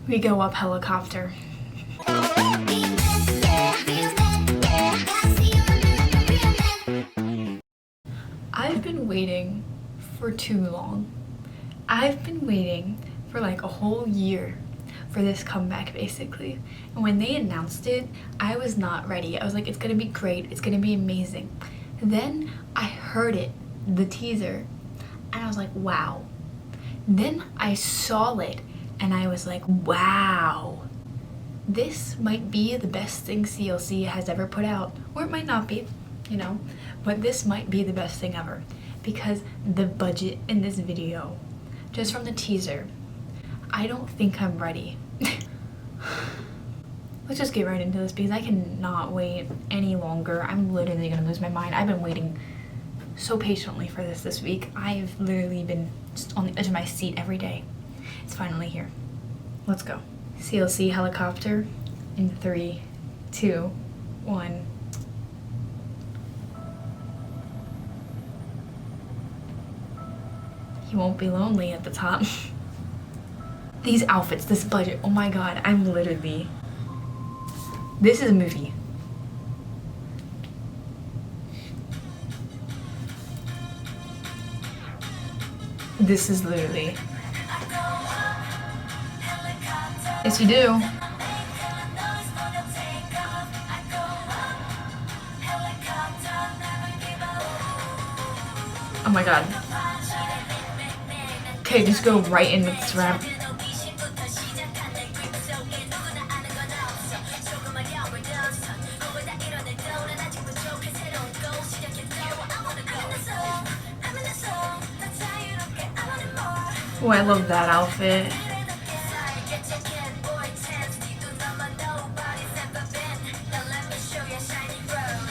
We go up helicopter. I've been waiting for too long. I've been waiting for like a whole year for this comeback basically. And when they announced it, I was not ready. I was like, it's gonna be great, it's gonna be amazing. Then I heard it, the teaser, and I was like, wow. Then I saw it and I was like, wow. This might be the best thing CLC has ever put out. Or it might not be, you know, but this might be the best thing ever. Because the budget in this video, just from the teaser, I don't think I'm ready. Let's just get right into this because I cannot wait any longer. I'm literally gonna lose my mind. I've been waiting so patiently for this week. I've literally been just on the edge of my seat every day. It's finally here. Let's go. CLC helicopter in 3, 2, 1. He won't be lonely at the top. These outfits, this budget, oh my god, I'm literally... This is a movie. This is literally... Yes, you do. Oh my god. Okay, just go right in with this rap. Oh, I love that outfit.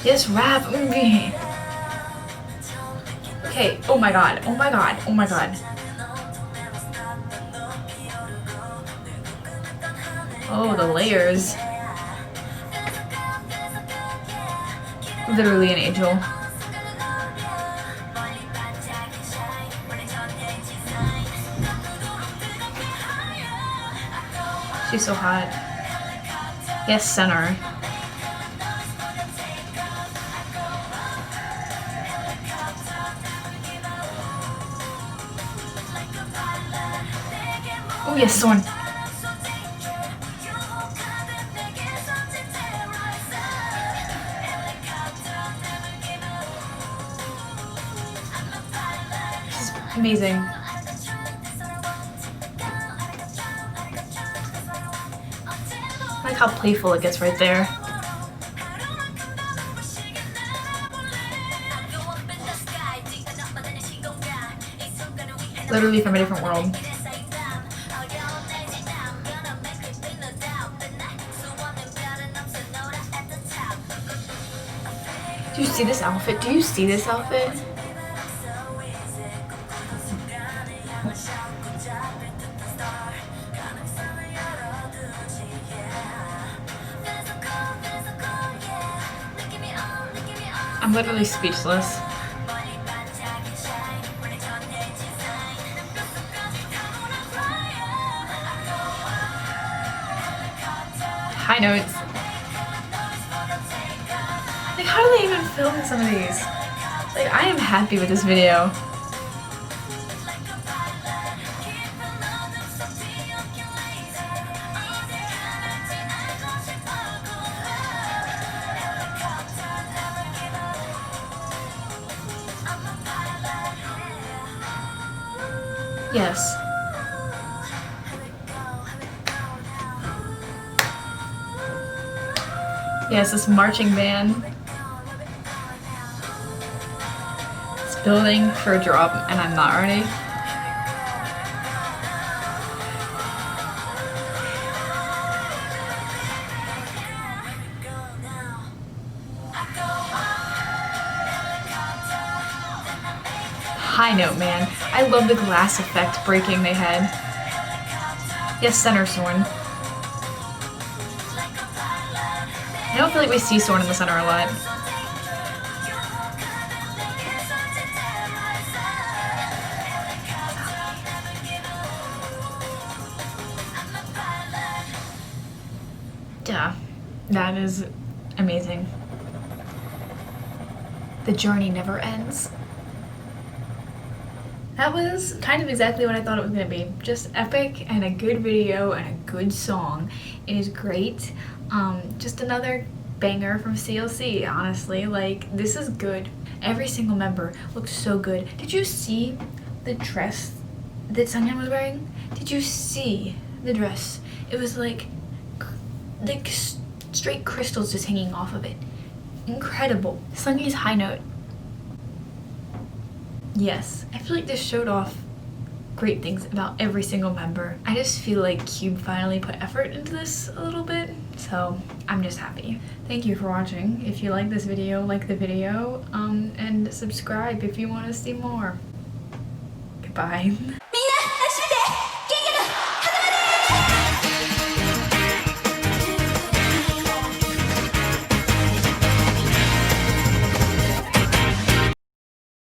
Yes, rap. Okay. Okay, oh my god, oh my god, oh my god. Oh, the layers. Literally an angel. She's so hot. Yes, center. Oh yes, Sorn. She's amazing. I like how playful it gets right there. Literally from a different world. Do you see this outfit? Do you see this outfit? I'm literally speechless. High notes. Like, how do they even film some of these? Like, I am happy with this video. Yes. Yes, this marching band. It's building for a drop, and I'm not ready. High note, man. I love the glass effect breaking they had. Yes, center Sorn. I don't feel like we see Sorn in the center a lot. Duh. That is amazing. The journey never ends. That was kind of exactly what I thought it was gonna be. Just epic and a good video and a good song. It is great. Just another banger from CLC, honestly. Like, this is good. Every single member looks so good. Did you see the dress that Sunyeon was wearing? Did you see the dress? It was like straight crystals just hanging off of it. Incredible. Sunny's high note. Yes, I feel like this showed off great things about every single member. I just feel like Cube finally put effort into this a little bit, so I'm just happy. Thank you for watching. If you like this video, like the video, and subscribe if you want to see more. Goodbye.